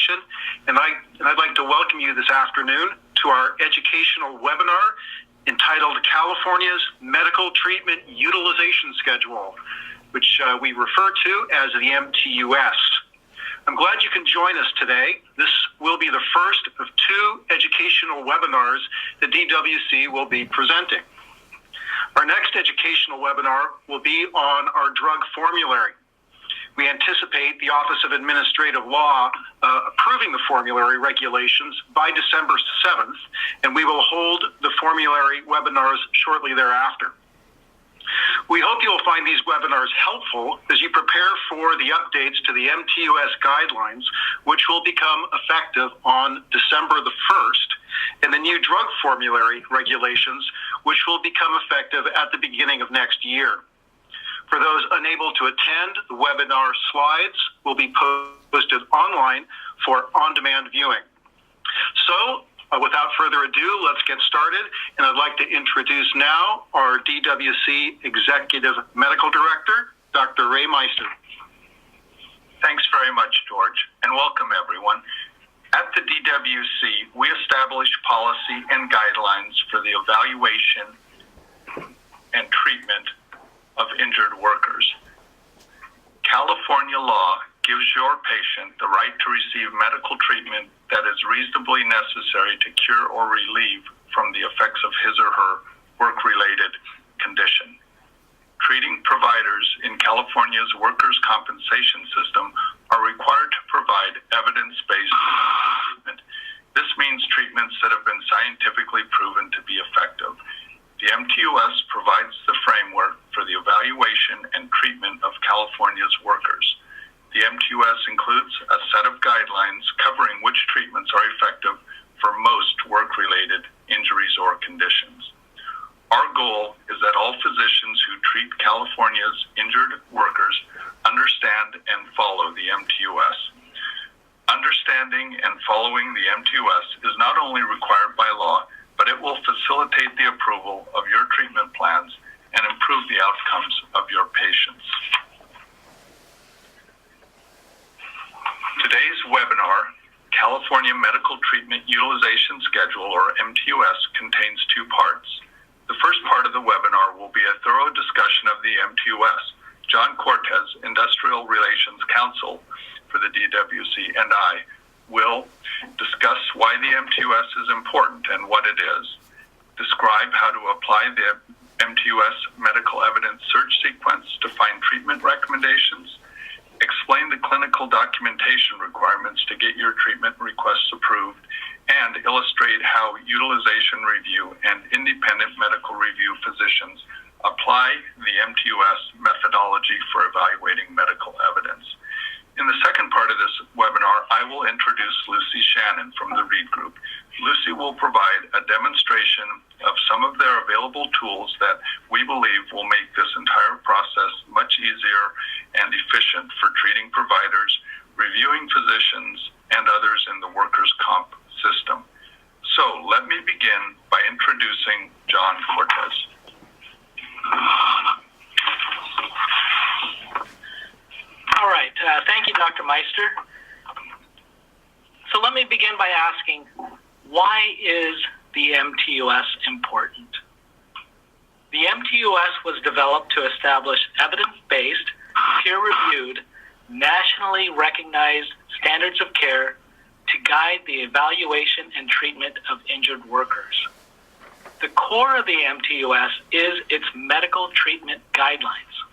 Utilization, and I'd like to welcome you this afternoon to our educational webinar entitled California's Medical Treatment Utilization Schedule, which we refer to as the MTUS. I'm glad you can join us today. This will be the first of two educational webinars that DWC will be presenting. Our next educational webinar will be on our drug formulary. We anticipate the Office of Administrative Law approving the formulary regulations by December 7th, and we will hold the formulary webinars shortly thereafter. We hope you will find these webinars helpful as you prepare for the updates to the MTUS guidelines, which will become effective on December the 1st, and the new drug formulary regulations, which will become effective at the beginning of next year. For those unable to attend, the webinar slides will be posted online for on-demand viewing. So, without further ado, let's get started. And I'd like to introduce now our DWC Executive Medical Director, Dr. Ray Meister. Thanks very much, George, and welcome everyone. At the DWC, we establish policy and guidelines for the evaluation and treatment of injured workers. California law gives your patient the right to receive medical treatment that is reasonably necessary to cure or relieve from the effects of his or her work-related condition. Treating providers in California's workers' compensation system are required to provide evidence-based treatment. This means treatments that have been scientifically proven to be effective. The MTUS provides the framework for the evaluation and treatment of California's workers. The MTUS includes a set of guidelines covering which treatments are effective for most work-related injuries or conditions. Our goal is that all physicians who treat California's injured workers understand and follow the MTUS. Understanding and following the MTUS is not only required by law, but it will facilitate the approval of your treatment plans and improve the outcomes of your patients. Today's webinar, California Medical Treatment Utilization Schedule, or MTUS, contains two parts. The first part of the webinar will be a thorough discussion of the MTUS. John Cortez, Industrial Relations Counsel for the DWC, and I will discuss why the MTUS is important and what it is, describe how to apply the MTUS medical evidence search sequence to find treatment recommendations, explain the clinical documentation requirements to get your treatment requests approved, and illustrate how utilization review and independent medical review physicians apply the MTUS methodology for evaluating medical evidence. In the second part of this webinar, I will introduce Lucy Shannon from the Reed Group. Lucy will provide a demonstration of some of their available tools that we believe will make this entire process much easier and efficient for treating providers, reviewing physicians, and others in the workers' comp system. So let me begin by introducing John Cortez. All right. Thank you, Dr. Meister. So let me begin by asking, why is the MTUS important? The MTUS was developed to establish evidence-based, peer-reviewed, nationally recognized standards of care to guide the evaluation and treatment of injured workers. The core of the MTUS is its medical treatment guidelines.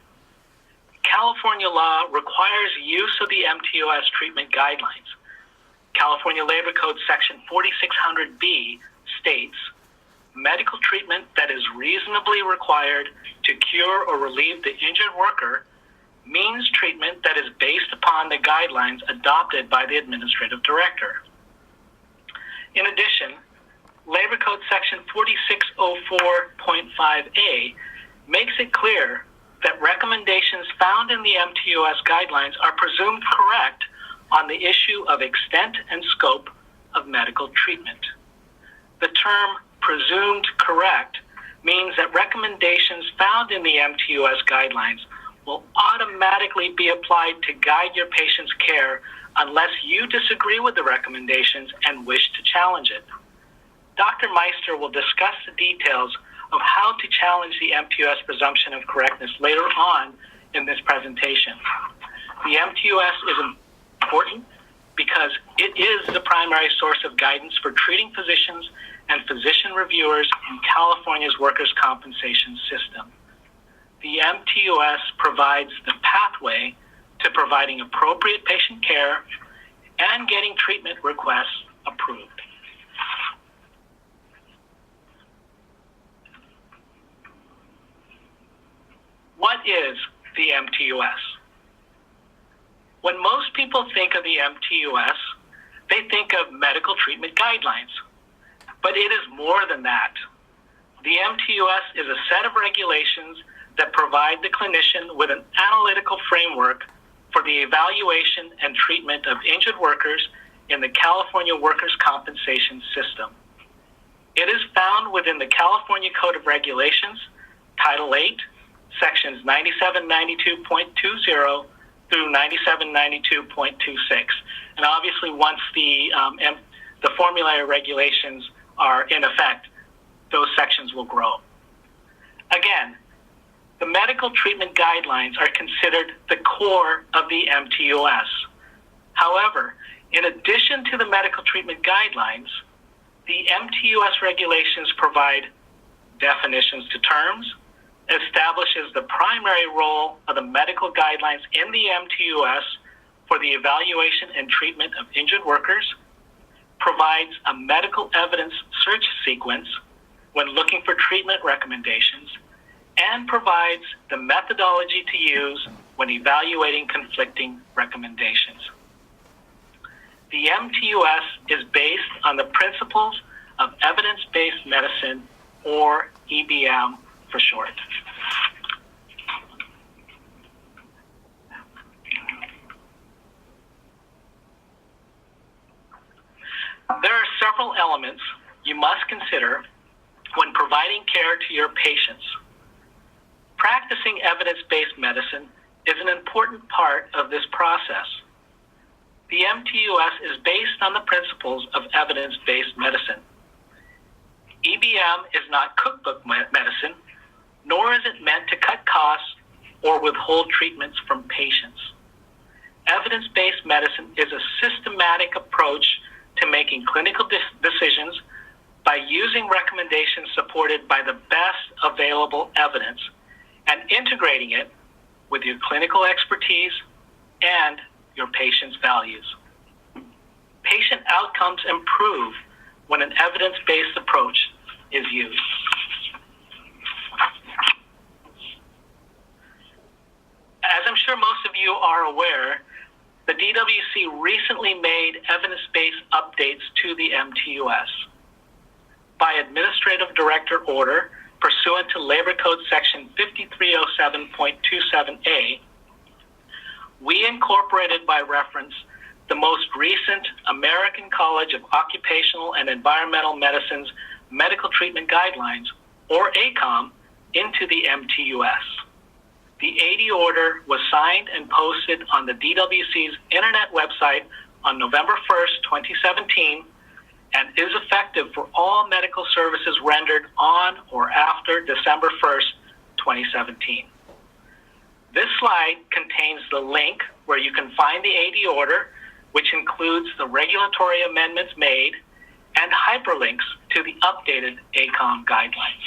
California law requires use of the MTUS treatment guidelines. California Labor Code Section 4600B states, medical treatment that is reasonably required to cure or relieve the injured worker means treatment that is based upon the guidelines adopted by the administrative director. In addition, Labor Code Section 4604.5A makes it clear that recommendations found in the MTUS guidelines are presumed correct on the issue of extent and scope of medical treatment. The term presumed correct means that recommendations found in the MTUS guidelines will automatically be applied to guide your patient's care unless you disagree with the recommendations and wish to challenge it. Dr. Meister will discuss the details of how to challenge the MTUS presumption of correctness later on in this presentation. The MTUS is important because it is the primary source of guidance for treating physicians and physician reviewers in California's workers' compensation system. The MTUS provides the pathway to providing appropriate patient care and getting treatment requests approved. What is the MTUS? When most people think of the MTUS, they think of medical treatment guidelines, but it is more than that. The MTUS is a set of regulations that provide the clinician with an analytical framework for the evaluation and treatment of injured workers in the California workers' compensation system. It is found within the California Code of Regulations, Title 8, Sections 9792.20 through 9792.26. And obviously, once the formulary regulations are in effect, those sections will grow. Again, the medical treatment guidelines are considered the core of the MTUS. However, in addition to the medical treatment guidelines, the MTUS regulations provide definitions to terms, establishes the primary role of the medical guidelines in the MTUS for the evaluation and treatment of injured workers, provides a medical evidence search sequence when looking for treatment recommendations, and provides the methodology to use when evaluating conflicting recommendations. The MTUS is based on the principles of evidence-based medicine, or EBM for short. There are several elements you must consider when providing care to your patients. Practicing evidence-based medicine is an important part of this process. The MTUS is based on the principles of evidence-based medicine. EBM is not cookbook medicine, nor is it meant to cut costs or withhold treatments from patients. Evidence-based medicine is a systematic approach to making clinical decisions by using recommendations supported by the best available evidence and integrating it with your clinical expertise and your patient's values. Patient outcomes improve when an evidence-based approach is used. As I'm sure most of you are aware, the DWC recently made evidence-based updates to the MTUS. By Administrative Director Order, pursuant to Labor Code Section 5307.27a, we incorporated by reference the most recent American College of Occupational and Environmental Medicine's Medical Treatment Guidelines, or ACOEM, into the MTUS. The AD order was signed and posted on the DWC's internet website on November 1st, 2017, and is effective for all medical services rendered on or after December 1st, 2017. This slide contains the link where you can find the AD order, which includes the regulatory amendments made and hyperlinks to the updated ACOEM guidelines.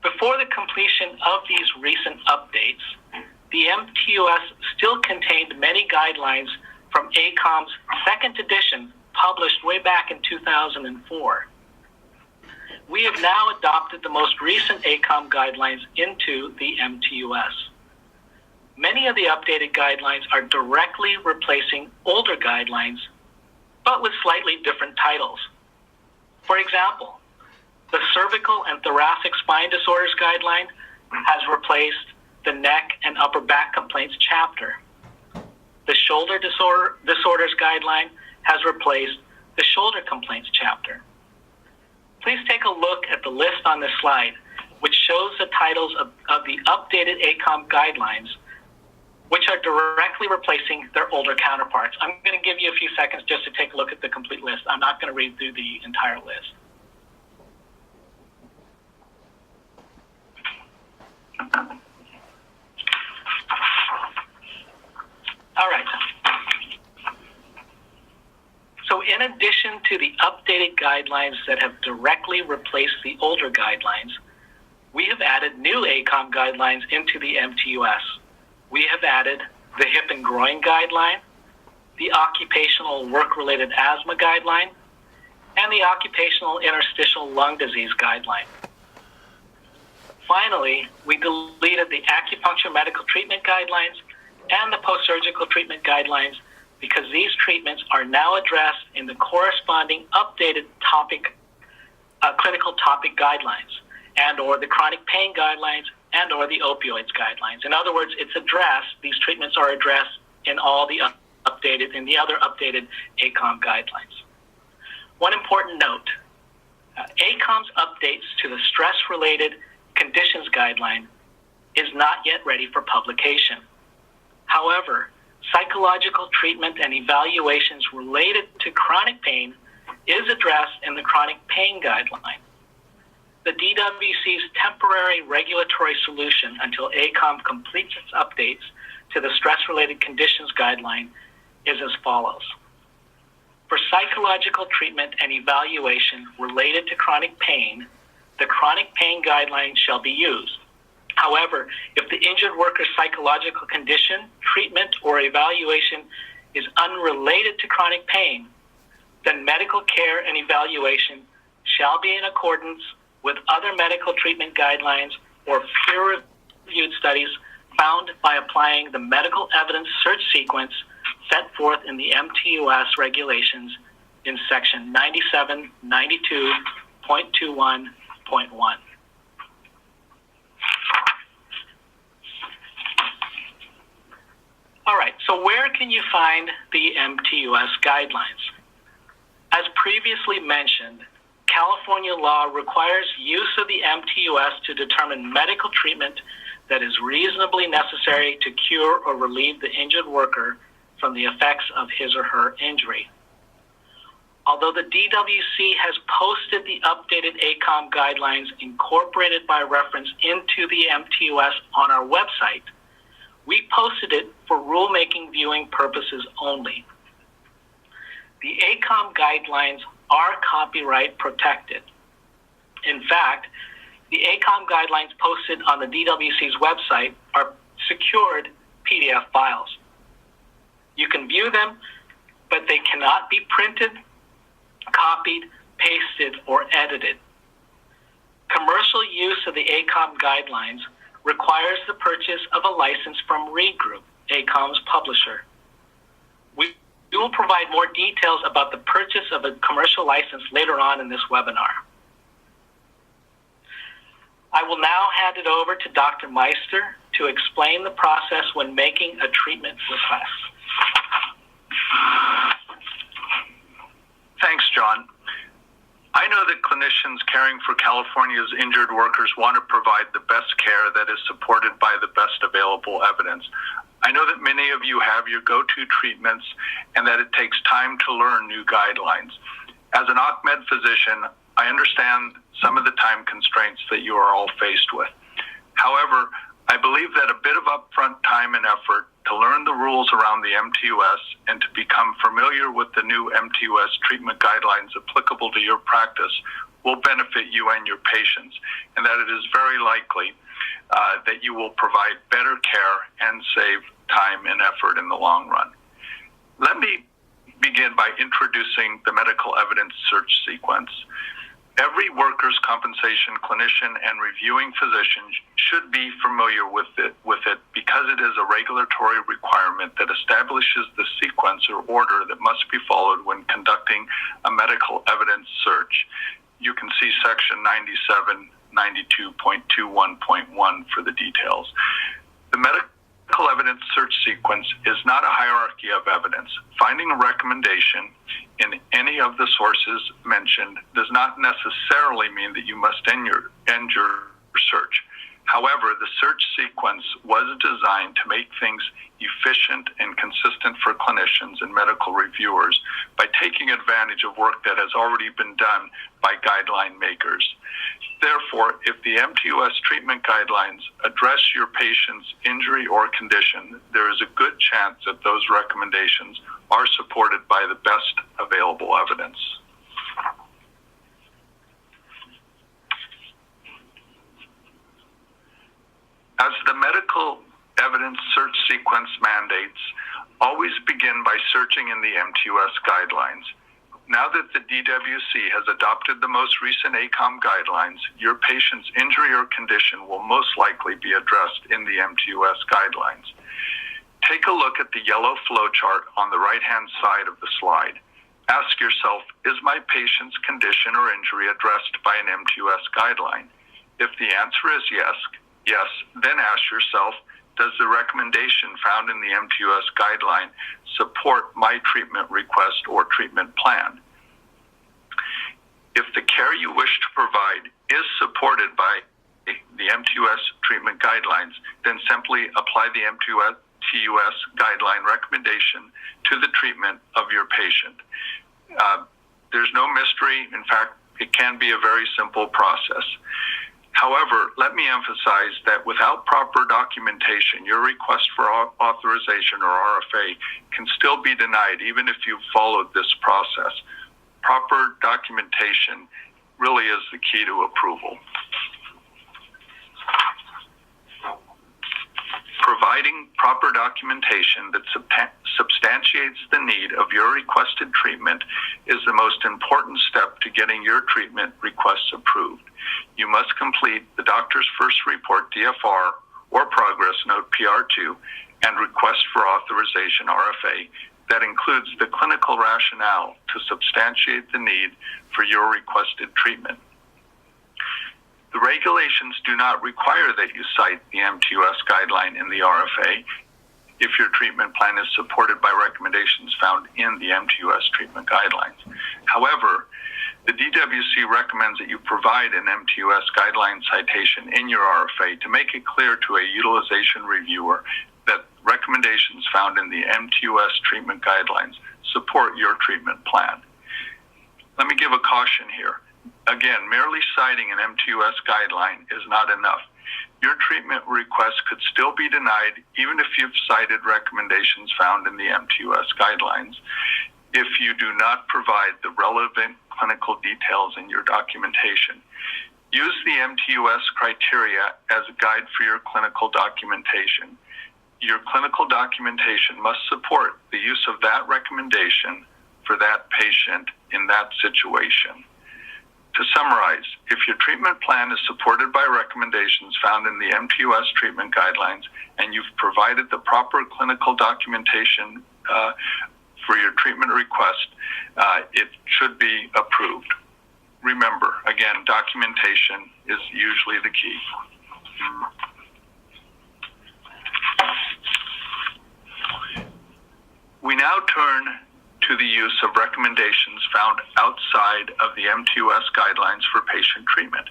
Before the completion of these recent updates, the MTUS still contained many guidelines from ACOEM's second edition, published way back in 2004. We have now adopted the most recent ACOEM guidelines into the MTUS. Many of the updated guidelines are directly replacing older guidelines, but with slightly different titles. For example, the Cervical and Thoracic Spine Disorders Guideline has replaced the Neck and Upper Back Complaints chapter. The Shoulder Disorders Guideline has replaced the Shoulder Complaints chapter. please take a look at the list on this slide, which shows the titles of the updated ACOEM guidelines, which are directly replacing their older counterparts. I'm going to give you a few seconds just to take a look at the complete list. I'm not going to read through the entire list. All right. So in addition to the updated guidelines that have directly replaced the older guidelines, we have added new ACOEM guidelines into the MTUS. We have added the hip and groin guideline, the occupational work-related asthma guideline, and the occupational interstitial lung disease guideline. Finally, we deleted the acupuncture medical treatment guidelines and the post-surgical treatment guidelines because these treatments are now addressed in the corresponding updated clinical topic guidelines and or the chronic pain guidelines and or the opioids guidelines. In other words, it's addressed, these treatments are addressed in all the other updated ACOEM guidelines. One important note, ACOEM's updates to the stress-related conditions guideline is not yet ready for publication. However, psychological treatment and evaluations related to chronic pain is addressed in the chronic pain guideline. The DWC's temporary regulatory solution until ACOEM completes its updates to the stress-related conditions guideline is as follows. For psychological treatment and evaluation related to chronic pain, the chronic pain guideline shall be used. However, if the injured worker's psychological condition, treatment, or evaluation is unrelated to chronic pain, then medical care and evaluation shall be in accordance with other medical treatment guidelines or peer-reviewed studies found by applying the medical evidence search sequence set forth in the MTUS regulations in section 9792.21.1. All right, so where can you find the MTUS guidelines? As previously mentioned, California law requires use of the MTUS to determine medical treatment that is reasonably necessary to cure or relieve the injured worker from the effects of his or her injury. Although the DWC has posted the updated ACOEM guidelines incorporated by reference into the MTUS on our website, we posted it for rulemaking viewing purposes only. The ACOEM guidelines are copyright protected. In fact, the ACOEM guidelines posted on the DWC's website are secured PDF files. You can view them, but they cannot be printed, copied, pasted, or edited. Commercial use of the ACOEM guidelines requires the purchase of a license from Reed Group, ACOEM's publisher. We will provide more details about the purchase of a commercial license later on in this webinar. I will now hand it over to Dr. Meister to explain the process when making a treatment request. Thanks, John. I know that clinicians caring for California's injured workers want to provide the best care that is supported by the best available evidence. I know that many of you have your go-to treatments and that it takes time to learn new guidelines. As an OCMED physician, I understand some of the time constraints that you are all faced with. However, I believe that a bit of upfront time and effort to learn the rules around the MTUS and to become familiar with the new MTUS treatment guidelines applicable to your practice will benefit you and your patients, and that it is very likely that you will provide better care and save time and effort in the long run. Let me begin by introducing the medical evidence search sequence. Every workers' compensation clinician and reviewing physician should be familiar with it because it is a regulatory requirement that establishes the sequence or order that must be followed when conducting a medical evidence search. You can see section 9792.21.1 for the details. The medical evidence evidence search sequence is not a hierarchy of evidence. Finding a recommendation in any of the sources mentioned does not necessarily mean that you must end your search. However, the search sequence was designed to make things efficient and consistent for clinicians and medical reviewers by taking advantage of work that has already been done by guideline makers. Therefore, if the MTUS treatment guidelines address your patient's injury or condition, there is a good chance that those recommendations are supported by the best available evidence. As the medical evidence search sequence mandates, always begin by searching in the MTUS guidelines. Now that the DWC has adopted the most recent ACOEM guidelines, your patient's injury or condition will most likely be addressed in the MTUS guidelines. Take a look at the yellow flowchart on the right-hand side of the slide. Ask yourself, is my patient's condition or injury addressed by an MTUS guideline? If the answer is yes, then ask yourself, does the recommendation found in the MTUS guideline support my treatment request or treatment plan? If the care you wish to provide is supported by the MTUS treatment guidelines, then simply apply the MTUS guideline recommendation to the treatment of your patient. There's no mystery. In fact, it can be a very simple process. However, let me emphasize that without proper documentation, your request for authorization or RFA can still be denied even if you've followed this process. Proper documentation really is the key to approval. Providing proper documentation that substantiates the need of your requested treatment is the most important step to getting your treatment requests approved. You must complete the doctor's first report DFR or progress note PR2 and request for authorization RFA that includes the clinical rationale to substantiate the need for your requested treatment. The regulations do not require that you cite the MTUS guideline in the RFA if your treatment plan is supported by recommendations found in the MTUS treatment guidelines. However, the DWC recommends that you provide an MTUS guideline citation in your RFA to make it clear to a utilization reviewer that recommendations found in the MTUS treatment guidelines support your treatment plan. Let me give a caution here. Again, merely citing an MTUS guideline is not enough. Your treatment request could still be denied even if you've cited recommendations found in the MTUS guidelines if you do not provide the relevant clinical details in your documentation. Use the MTUS criteria as a guide for your clinical documentation. Your clinical documentation must support the use of that recommendation for that patient in that situation. To summarize, if your treatment plan is supported by recommendations found in the MTUS treatment guidelines and you've provided the proper clinical documentation for your treatment request, it should be approved. Remember, again, documentation is usually the key. We now turn to the use of recommendations found outside of the MTUS guidelines for patient treatment.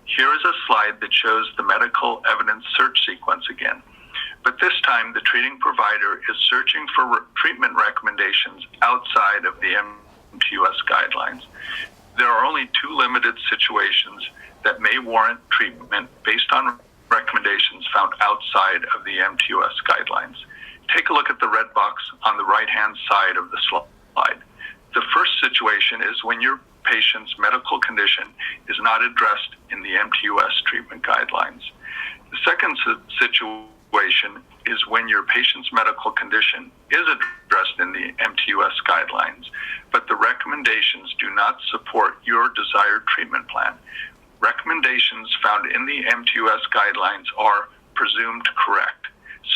Here is a slide that shows the medical evidence search sequence again, but this time the treating provider is searching for treatment recommendations outside of the MTUS guidelines. There are only two limited situations that may warrant treatment based on recommendations found outside of the MTUS guidelines. Take a look at the red box on the right-hand side of the slide. The first situation is when your patient's medical condition is not addressed in the MTUS treatment guidelines. The second situation is when your patient's medical condition is addressed in the MTUS guidelines, but the recommendations do not support your desired treatment plan. Recommendations found in the MTUS guidelines are presumed correct.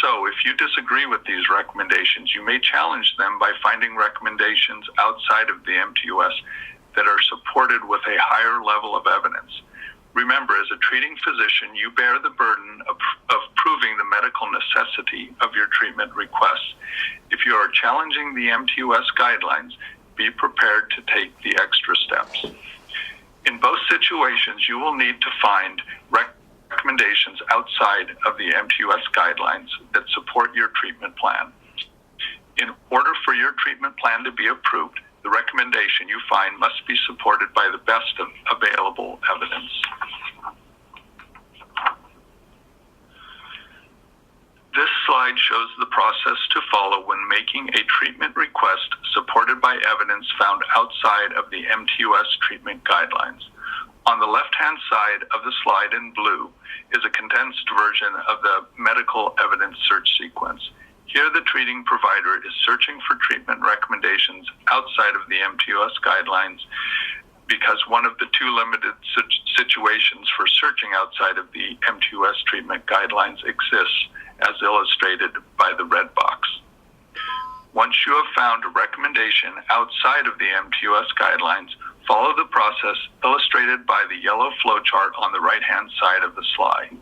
So if you disagree with these recommendations, you may challenge them by finding recommendations outside of the MTUS that are supported with a higher level of evidence. Remember, as a treating physician, you bear the burden of proving the medical necessity of your treatment requests. If you are challenging the MTUS guidelines, be prepared to take the extra steps. In both situations, you will need to find recommendations outside of the MTUS guidelines that support your treatment plan. In order for your treatment plan to be approved, the recommendation you find must be supported by the best of available evidence. This slide shows the process to follow when making a treatment request supported by evidence found outside of the MTUS treatment guidelines. On the left-hand side of the slide in blue is a condensed version of the medical evidence search sequence. Here, the treating provider is searching for treatment recommendations outside of the MTUS guidelines because one of the two limited situations for searching outside of the MTUS treatment guidelines exists, as illustrated by the red box. Once you have found a recommendation outside of the MTUS guidelines, follow the process illustrated by the yellow flowchart on the right-hand side of the slide.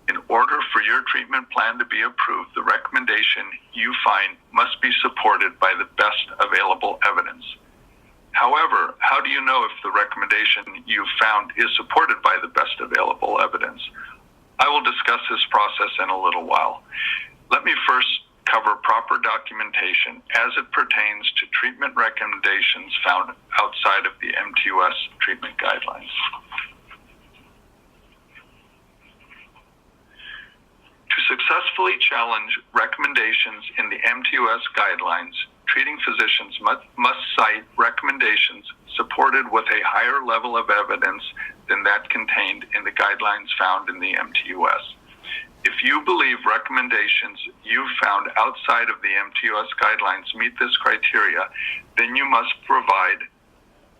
In order for your treatment plan to be approved, the recommendation you find must be supported by the best available evidence. However, how do you know if the recommendation you found is supported by the best available evidence? I will discuss this process in a little while. Let me first cover proper documentation as it pertains to treatment recommendations found outside of the MTUS treatment guidelines. To successfully challenge recommendations in the MTUS guidelines, treating physicians must cite recommendations supported with a higher level of evidence than that contained in the guidelines found in the MTUS. If you believe recommendations you've found outside of the MTUS guidelines meet this criteria, then you must provide,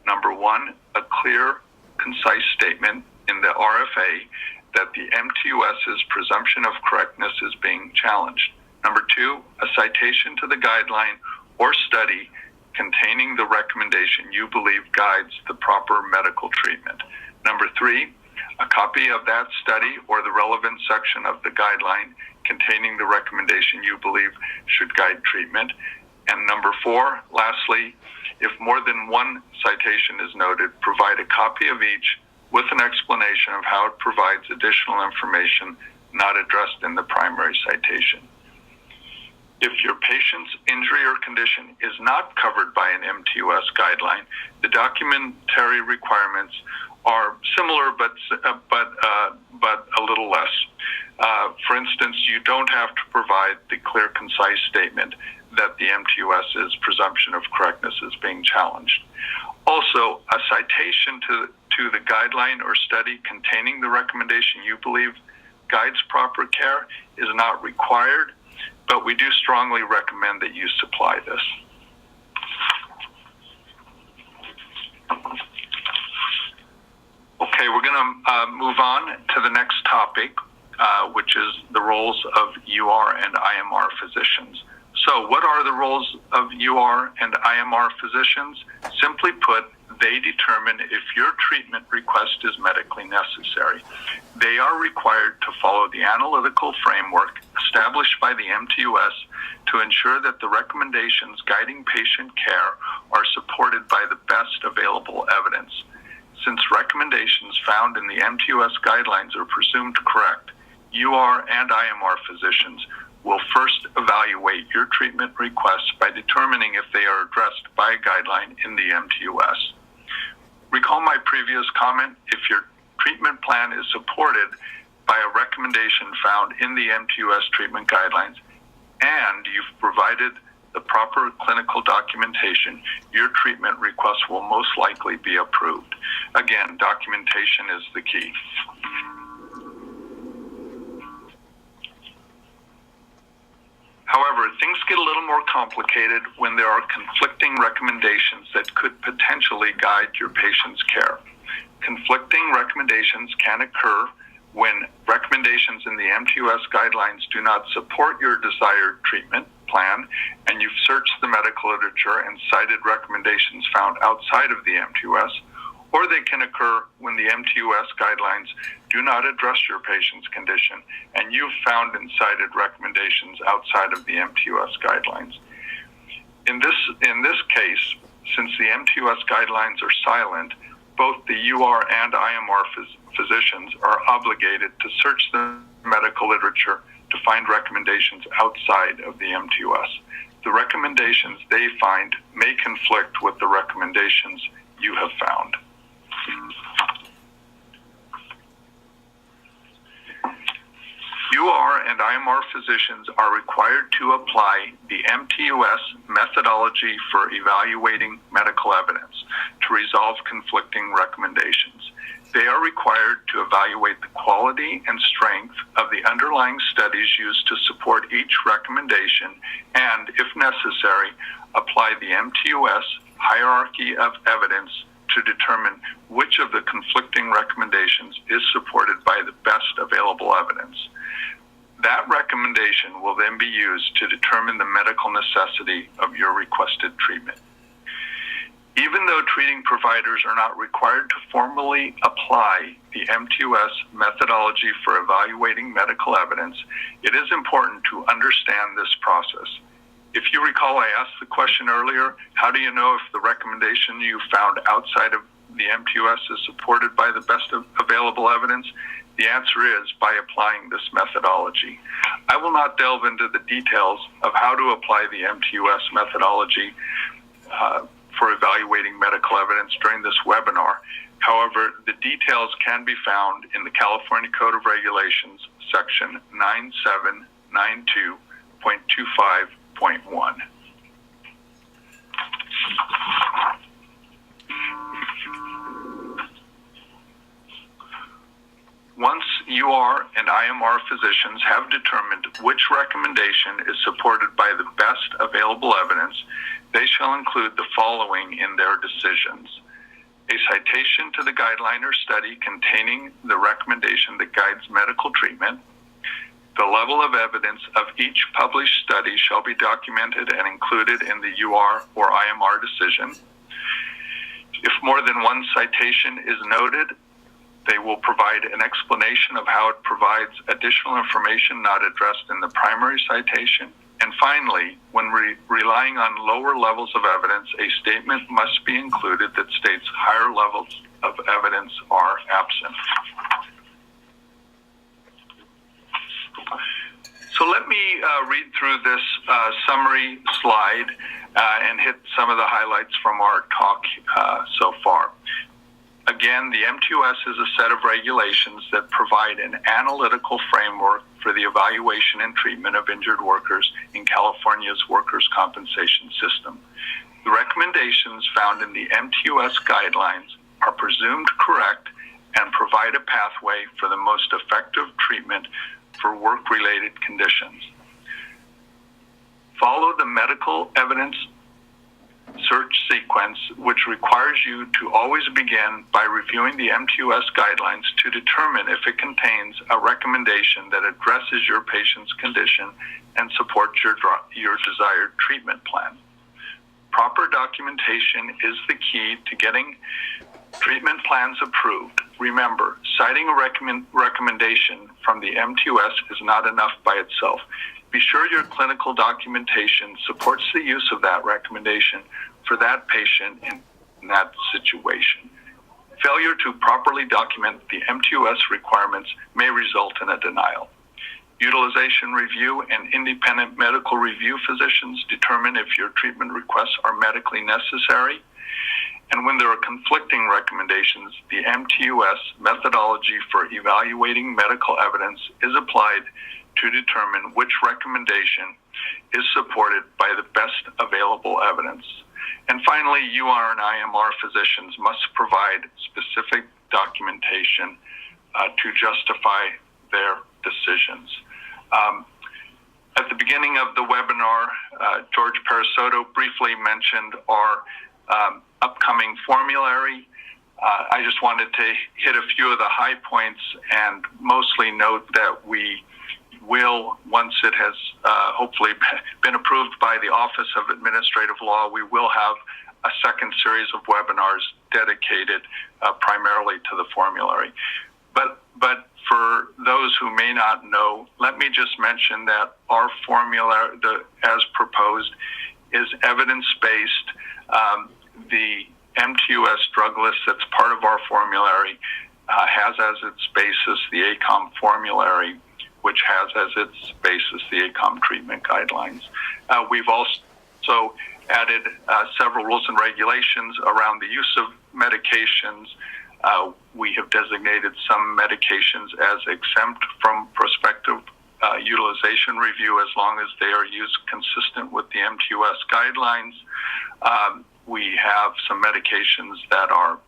number one, a clear, concise statement in the RFA that the MTUS's presumption of correctness is being challenged. Number two, a citation to the guideline or study containing the recommendation you believe guides the proper medical treatment. Number three, a copy of that study or the relevant section of the guideline containing the recommendation you believe should guide treatment. And number four, lastly, if more than one citation is noted, provide a copy of each with an explanation of how it provides additional information not addressed in the primary citation. If your patient's injury or condition is not covered by an MTUS guideline, the documentary requirements are similar but a little less. For instance, you don't have to provide the clear, concise statement that the MTUS's presumption of correctness is being challenged. Also, a citation to the guideline or study containing the recommendation you believe guides proper care is not required, but we do strongly recommend that you supply this. Okay, we're going to move on to the next topic, which is the roles of UR and IMR physicians. So what are the roles of UR and IMR physicians? Simply put, they determine if your treatment request is medically necessary. They are required to follow the analytical framework established by the MTUS to ensure that the recommendations guiding patient care are supported by the best available evidence. Since recommendations found in the MTUS guidelines are presumed correct, UR and IMR physicians will first evaluate your treatment requests by determining if they are addressed by a guideline in the MTUS. Recall my previous comment, if your treatment plan is supported by a recommendation found in the MTUS treatment guidelines and you've provided the proper clinical documentation, your treatment request will most likely be approved. Again, documentation is the key. However, things get a little more complicated when there are conflicting recommendations that could potentially guide your patient's care. Conflicting recommendations can occur when recommendations in the MTUS guidelines do not support your desired treatment plan, and you've searched the medical literature and cited recommendations found outside of the MTUS, or they can occur when the MTUS guidelines do not address your patient's condition and you've found and cited recommendations outside of the MTUS guidelines. In this case, since the MTUS guidelines are silent, both the UR and IMR physicians are obligated to search the medical literature to find recommendations outside of the MTUS. The recommendations they find may conflict with the recommendations you have found. UR and IMR physicians are required to apply the MTUS methodology for evaluating medical evidence to resolve conflicting recommendations. They are required to evaluate the quality and strength of the underlying studies used to support each recommendation and, if necessary, apply the MTUS hierarchy of evidence to determine which of the conflicting recommendations is supported by the best available evidence. That recommendation will then be used to determine the medical necessity of your requested treatment. Even though treating providers are not required to formally apply the MTUS methodology for evaluating medical evidence, it is important to understand this process. If you recall, I asked the question earlier, how do you know if the recommendation you found outside of the MTUS is supported by the best available evidence? The answer is by applying this methodology. I will not delve into the details of how to apply the MTUS methodology for evaluating medical evidence during this webinar. However, the details can be found in the California Code of Regulations, section 9792.25.1. Once UR and IMR physicians have determined which recommendation is supported by the best available evidence, they shall include the following in their decisions: a citation to the guideline or study containing the recommendation that guides medical treatment. The level of evidence of each published study shall be documented and included in the UR or IMR decision. If more than one citation is noted, they will provide an explanation of how it provides additional information not addressed in the primary citation. And finally, when relying on lower levels of evidence, a statement must be included that states higher levels of evidence are absent. So let me read through this summary slide and hit some of the highlights from our talk so far. Again, the MTUS is a set of regulations that provide an analytical framework for the evaluation and treatment of injured workers in California's workers' compensation system. The recommendations found in the MTUS guidelines are presumed correct and provide a pathway for the most effective treatment for work-related conditions. Follow the medical evidence search sequence, which requires you to always begin by reviewing the MTUS guidelines to determine if it contains a recommendation that addresses your patient's condition and supports your desired treatment plan. Proper documentation is the key to getting treatment plans approved. Remember, citing a recommendation from the MTUS is not enough by itself. Be sure your clinical documentation supports the use of that recommendation for that patient in that situation. Failure to properly document the MTUS requirements may result in a denial. Utilization review and independent medical review physicians determine if your treatment requests are medically necessary. And when there are conflicting recommendations, the MTUS methodology for evaluating medical evidence is applied to determine which recommendation is supported by the best available evidence. And finally, UR and IMR physicians must provide specific documentation to justify their decisions. At the beginning of the webinar, George Parasotto briefly mentioned our upcoming formulary. I just wanted to hit a few of the high points and mostly note that we will, once it has hopefully been approved by the Office of Administrative Law, we will have a second series of webinars dedicated primarily to the formulary. But for those who may not know, let me just mention that our formula, as proposed, is evidence-based. The MTUS drug list that's part of our formulary has as its basis the ACOEM formulary, which has as its basis the ACOEM treatment guidelines. We've also added several rules and regulations around the use of medications. We have designated some medications as exempt from prospective utilization review as long as they are used consistent with the MTUS guidelines. We have some medications that are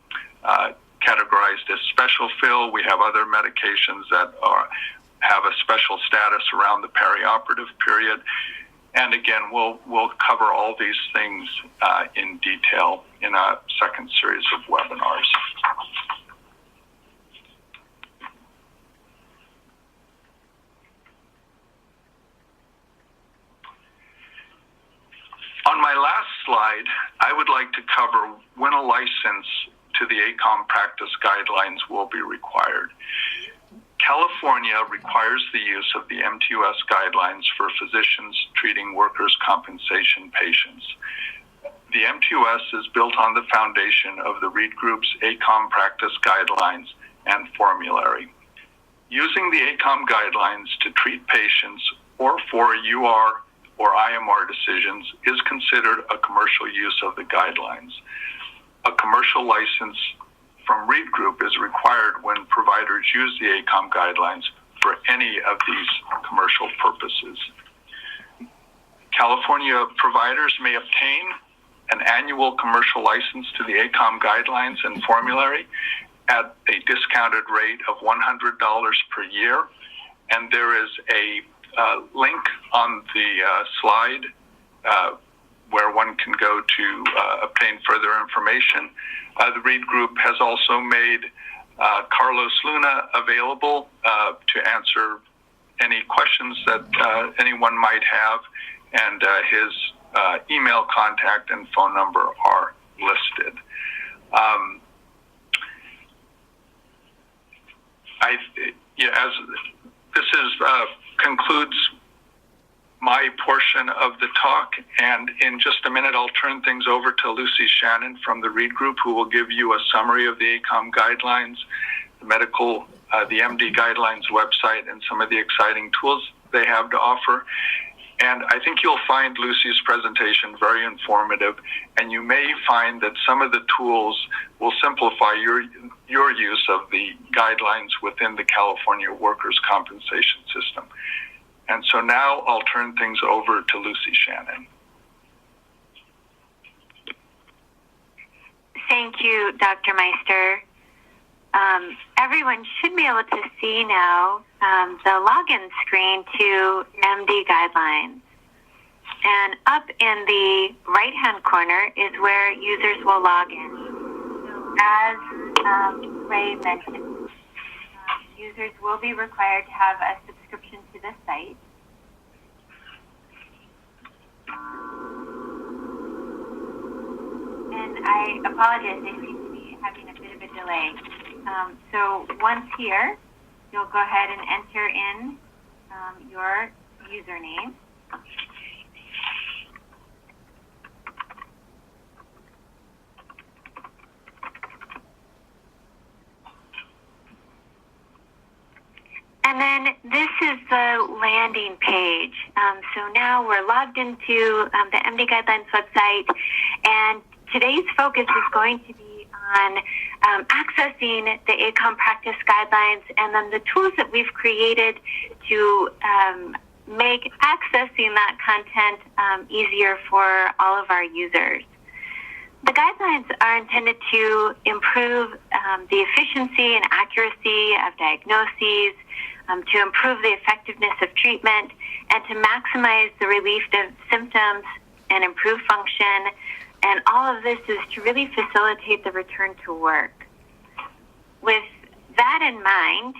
categorized as special fill. We have other medications that have a special status around the perioperative period. And again, we'll cover all these things in detail in a second series of webinars. On my last slide, I would like to cover when a license to the ACOEM practice guidelines will be required. California requires the use of the MTUS guidelines for physicians treating workers' compensation patients. The MTUS is built on the foundation of the Reed Group's ACOEM practice guidelines and formulary. Using the ACOEM guidelines to treat patients or for UR or IMR decisions is considered a commercial use of the guidelines. A commercial license from Reed Group is required when providers use the ACOEM guidelines for any of these commercial purposes. California providers may obtain an annual commercial license to the ACOEM guidelines and formulary at a discounted rate of $100 per year, and there is a link on the slide where one can go to obtain further information. The Reed Group has also made Carlos Luna available to answer any questions that anyone might have, and his email contact and phone number are listed. As this concludes my portion of the talk, and in just a minute I'll turn things over to Lucy Shannon from the Reed Group, who will give you a summary of the ACOEM guidelines, the MD guidelines website, and some of the exciting tools they have to offer. And I think you'll find Lucy's presentation very informative, and you may find that some of the tools will simplify your use of the guidelines within the California workers' compensation system. And so now I'll turn things over to Lucy Shannon. Thank you, Dr. Meister. Everyone should be able to see now the login screen to MD guidelines. And up in the right-hand corner is where users will log in. So as Ray mentioned, users will be required to have a subscription to the site. And I apologize, I seem to be having a bit of a delay. So once here, you'll go ahead and enter in your username. And then this is the landing page. So now we're logged into the MD Guidelines website, and today's focus is going to be on accessing the ACOEM practice guidelines and then the tools that we've created to make accessing that content easier for all of our users. The guidelines are intended to improve the efficiency and accuracy of diagnoses, to improve the effectiveness of treatment, and to maximize the relief of symptoms and improve function. And all of this is to really facilitate the return to work. With that in mind,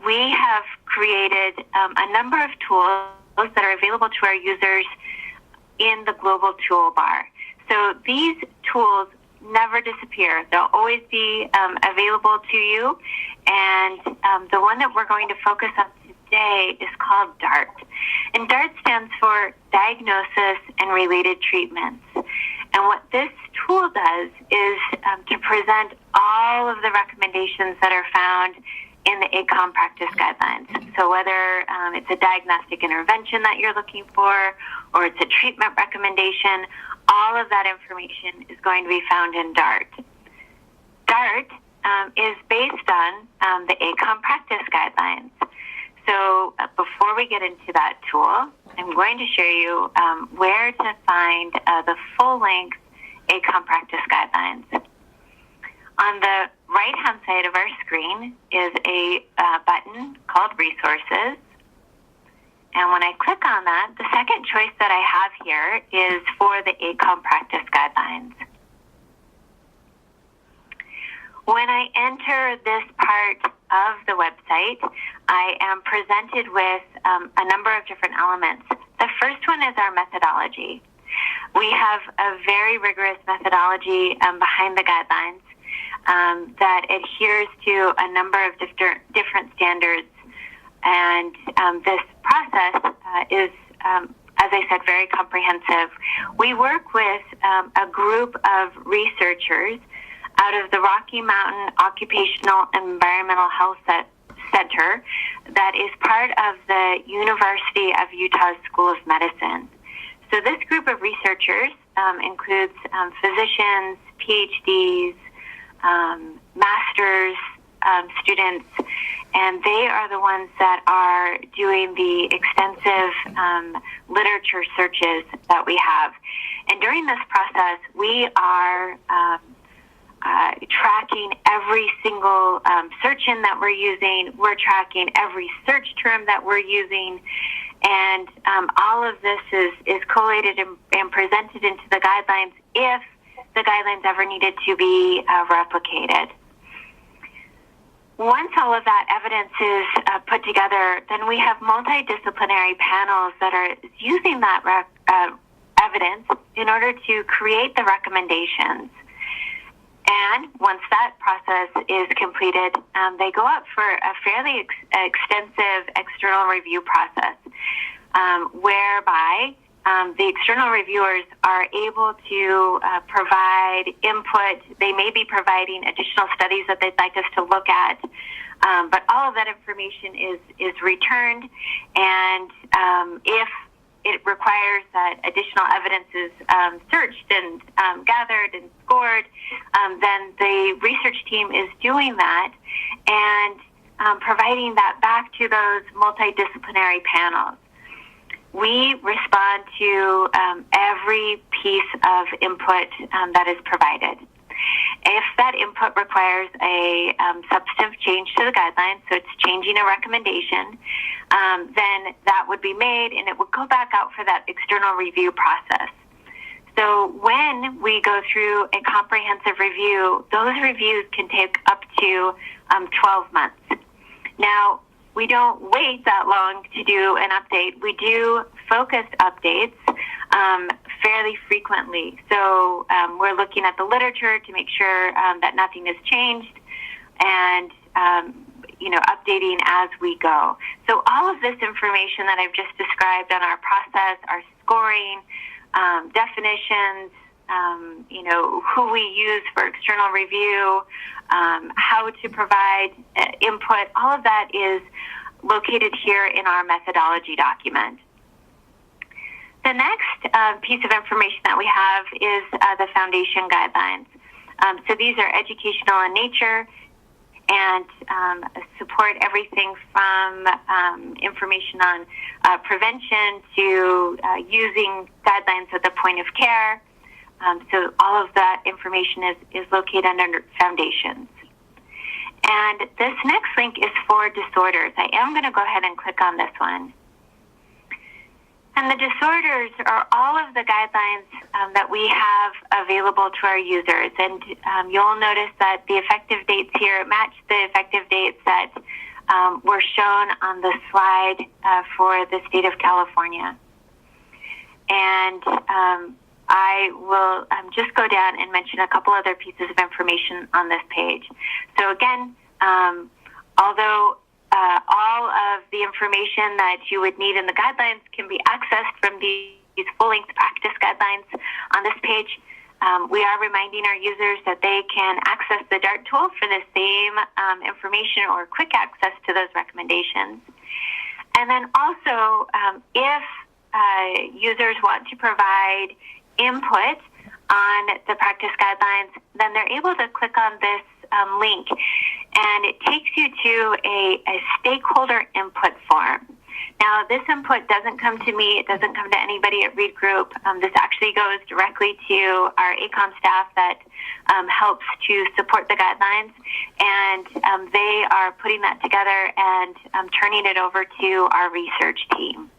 we have created a number of tools that are available to our users in the global toolbar. So these tools never disappear. They'll always be available to you. And the one that we're going to focus on today is called DART. And DART stands for Diagnosis and Related Treatments. And what this tool does is to present all of the recommendations that are found in the ACOEM practice guidelines. So whether it's a diagnostic intervention that you're looking for, or it's a treatment recommendation, all of that information is going to be found in DART. DART is based on the ACOEM practice guidelines. So before we get into that tool, I'm going to show you where to find the full-length ACOEM practice guidelines. On the right-hand side of our screen is a button called Resources. And when I click on that, the second choice that I have here is for the ACOEM practice guidelines. When I enter this part of the website, I am presented with a number of different elements. The first one is our methodology. We have a very rigorous methodology behind the guidelines that adheres to a number of different standards. And this process is, as I said, very comprehensive. We work with a group of researchers out of the Rocky Mountain Occupational and Environmental Health Center that is part of the University of Utah School of Medicine. So this group of researchers includes physicians, PhDs, master's students, and they are the ones that are doing the extensive literature searches that we have. And during this process, we are tracking every single search in that we're using. We're tracking every search term that we're using. And all of this is collated and presented into the guidelines if the guidelines ever needed to be replicated. Once all of that evidence is put together, then we have multidisciplinary panels that are using that evidence in order to create the recommendations. And once that process is completed, they go up for a fairly extensive external review process, whereby the external reviewers are able to provide input. They may be providing additional studies that they'd like us to look at, but all of that information is returned, and if it requires that additional evidence is searched and gathered and scored, then the research team is doing that and providing that back to those multidisciplinary panels. We respond to every piece of input that is provided. If that input requires a substantive change to the guidelines, so it's changing a recommendation, then that would be made and it would go back out for that external review process. So when we go through a comprehensive review, those reviews can take up to 12 months. Now, we don't wait that long to do an update. We do focused updates fairly frequently. So we're looking at the literature to make sure that nothing has changed, and updating as we go. So all of this information that I've just described on our process, our scoring, definitions, who we use for external review, how to provide input, all of that is located here in our methodology document. The next piece of information that we have is the foundation guidelines. So these are educational in nature and support everything from information on prevention to using guidelines at the point of care. So all of that information is located under foundations. And this next link is for disorders. I am going to go ahead and click on this one. And the disorders are all of the guidelines that we have available to our users. And you'll notice that the effective dates here match the effective dates that were shown on the slide for the state of California. And I will just go down and mention a couple other pieces of information on this page. So again, although all of the information that you would need in the guidelines can be accessed from these full-length practice guidelines on this page, we are reminding our users that they can access the DART tool for the same information or quick access to those recommendations. And then also, if users want to provide input on the practice guidelines, then they're able to click on this link, and it takes you to a stakeholder input form. Now, this input doesn't come to me. It doesn't come to anybody at Read Group. This actually goes directly to our ACOEM staff that helps to support the guidelines, and they are putting that together and turning it over to our research team.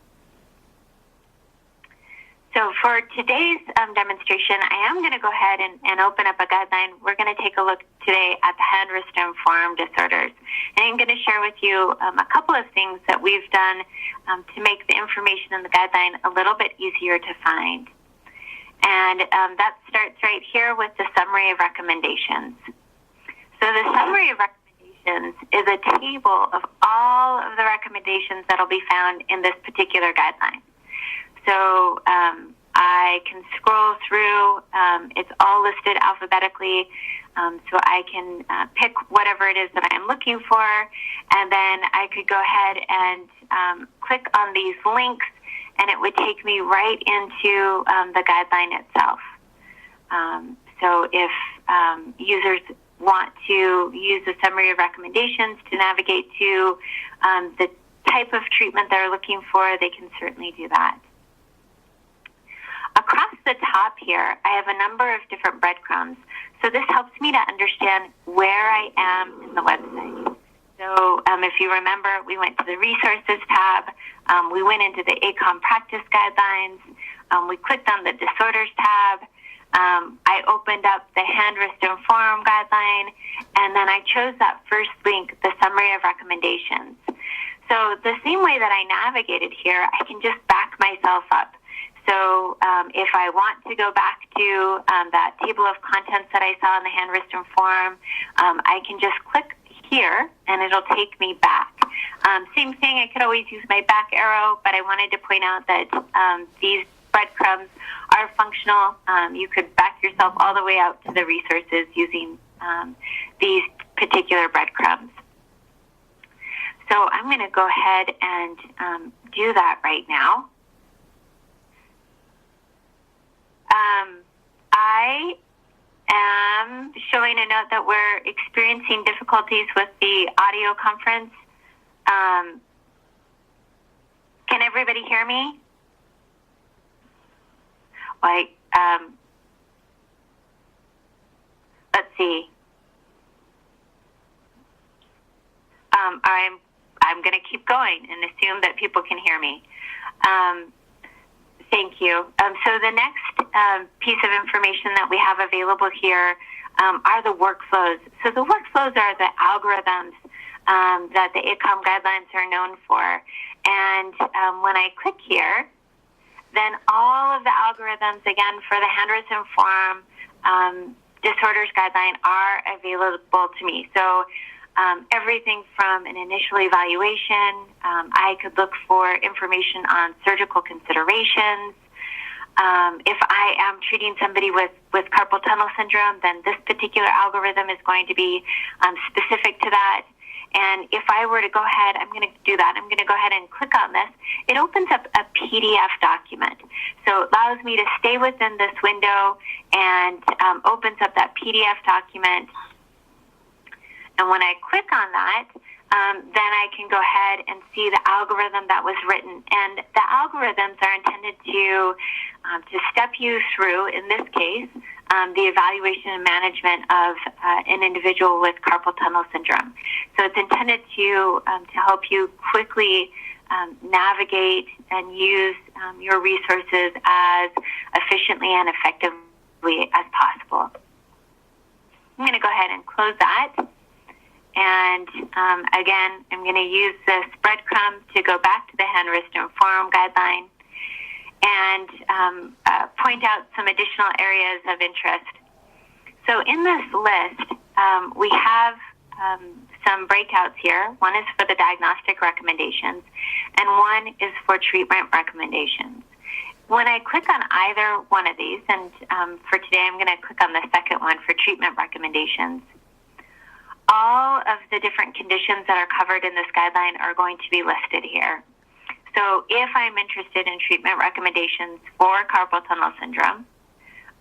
So for today's demonstration, I am going to go ahead and open up a guideline. We're going to take a look today at the hand, wrist, and forearm disorders. And I'm going to share with you a couple of things that we've done to make the information in the guideline a little bit easier to find. And that starts right here with the summary of recommendations. So the summary of recommendations is a table of all of the recommendations that will be found in this particular guideline. So I can scroll through. It's all listed alphabetically, so I can pick whatever it is that I'm looking for, and then I could go ahead and click on these links, and it would take me right into the guideline itself. So if users want to use the summary of recommendations to navigate to the type of treatment they're looking for, they can certainly do that. Across the top here, I have a number of different breadcrumbs. So this helps me to understand where I am in the website. So if you remember, we went to the Resources tab. We went into the ACOEM Practice Guidelines. We clicked on the Disorders tab. I opened up the Hand, Wrist, and Forearm Guideline, and then I chose that first link, the Summary of Recommendations. So the same way that I navigated here, I can just back myself up. So if I want to go back to that table of contents that I saw in the hand, wrist, and forearm, I can just click here, and it'll take me back. Same thing, I could always use my back arrow, but I wanted to point out that these breadcrumbs are functional. You could back yourself all the way out to the resources using these particular breadcrumbs. So I'm going to go ahead and do that right now. I am showing a note that we're experiencing difficulties with the audio conference. Can everybody hear me? Let's see. I'm going to keep going and assume that people can hear me. Thank you. So the next piece of information that we have available here are the workflows. So the workflows are the algorithms that the ACOEM guidelines are known for. And when I click here, then all of the algorithms, again, for the hand, wrist, and forearm disorders guideline are available to me. So everything from an initial evaluation, I could look for information on surgical considerations. If I am treating somebody with carpal tunnel syndrome, then this particular algorithm is going to be specific to that. And if I were to go ahead, I'm going to do that. I'm going to go ahead and click on this. It opens up a PDF document. So it allows me to stay within this window and opens up that PDF document. And when I click on that, then I can go ahead and see the algorithm that was written. And the algorithms are intended to step you through, in this case, the evaluation and management of an individual with carpal tunnel syndrome. So it's intended to help you quickly navigate and use your resources as efficiently and effectively as possible. I'm going to go ahead and close that. And again, I'm going to use this breadcrumb to go back to the hand, wrist, and forearm guideline and point out some additional areas of interest. So in this list, we have some breakouts here. One is for the diagnostic recommendations, and one is for treatment recommendations. When I click on either one of these, and for today I'm going to click on the second one for treatment recommendations, all of the different conditions that are covered in this guideline are going to be listed here. So if I'm interested in treatment recommendations for carpal tunnel syndrome,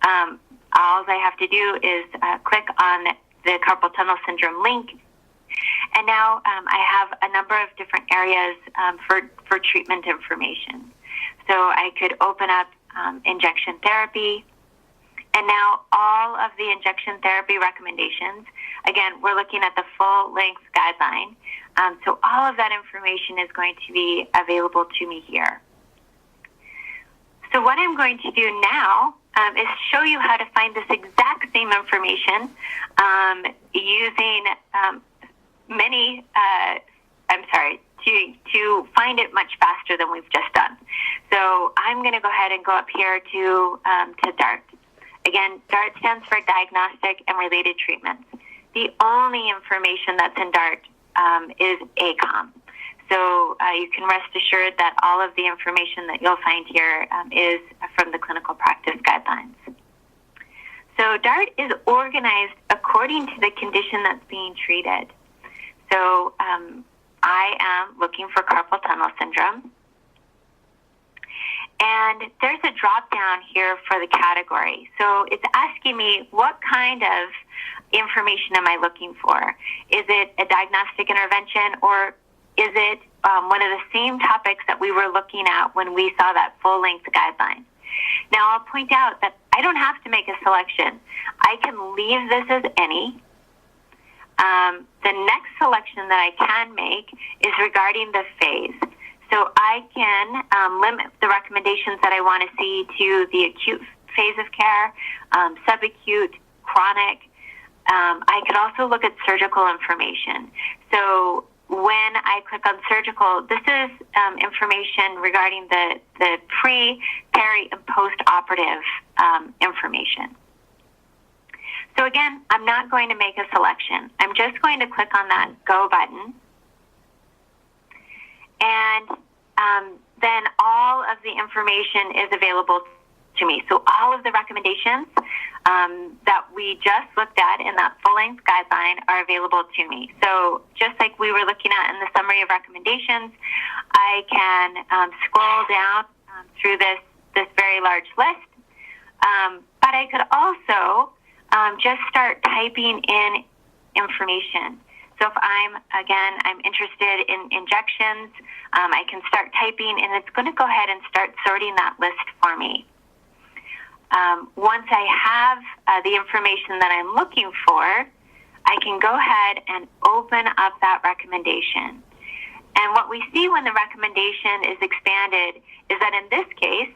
all I have to do is click on the carpal tunnel syndrome link, and now I have a number of different areas for treatment information. So I could open up injection therapy, and now all of the injection therapy recommendations, again, we're looking at the full-length guideline, so all of that information is going to be available to me here. So what I'm going to do now is show you how to find this exact same information using to find it much faster than we've just done. So I'm going to go ahead and go up here to DART. Again, DART stands for Diagnostic and Related Treatments. The only information that's in DART is ACOEM. So you can rest assured that all of the information that you'll find here is from the clinical practice guidelines. So DART is organized according to the condition that's being treated. So I am looking for carpal tunnel syndrome. And there's a drop down here for the category. So it's asking me what kind of information am I looking for? Is it a diagnostic intervention, or is it one of the same topics that we were looking at when we saw that full-length guideline? Now, I'll point out that I don't have to make a selection. I can leave this as any. The next selection that I can make is regarding the phase. So I can limit the recommendations that I want to see to the acute phase of care, subacute, chronic. I could also look at surgical information. So when I click on surgical, this is information regarding the pre, peri, and post-operative information. So again, I'm not going to make a selection. I'm just going to click on that Go button. And then all of the information is available to me. So all of the recommendations that we just looked at in that full-length guideline are available to me. So just like we were looking at in the summary of recommendations, I can scroll down through this very large list. But I could also just start typing in information. So if I'm interested in injections, I can start typing, and it's going to go ahead and start sorting that list for me. Once I have the information that I'm looking for, I can go ahead and open up that recommendation. And what we see when the recommendation is expanded is that in this case,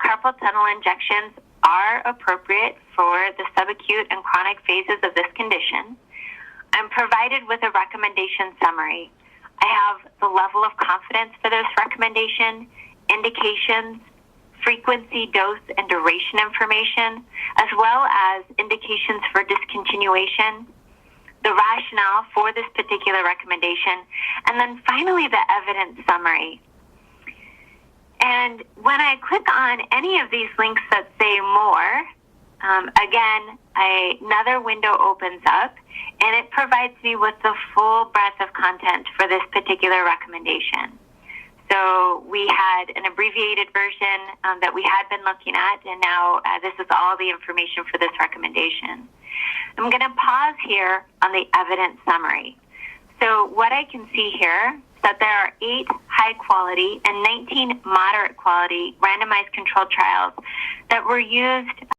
carpal tunnel injections are appropriate for the subacute and chronic phases of this condition. I'm provided with a recommendation summary. I have the level of confidence for this recommendation, indications, frequency, dose, and duration information, as well as indications for discontinuation, the rationale for this particular recommendation, and then finally the evidence summary. And when I click on any of these links that say more, again, another window opens up, and it provides me with the full breadth of content for this particular recommendation. So we had an abbreviated version that we had been looking at, and now this is all the information for this recommendation. I'm going to pause here on the evidence summary. So what I can see here is that there are 8 high-quality and 19 moderate-quality randomized controlled trials that were used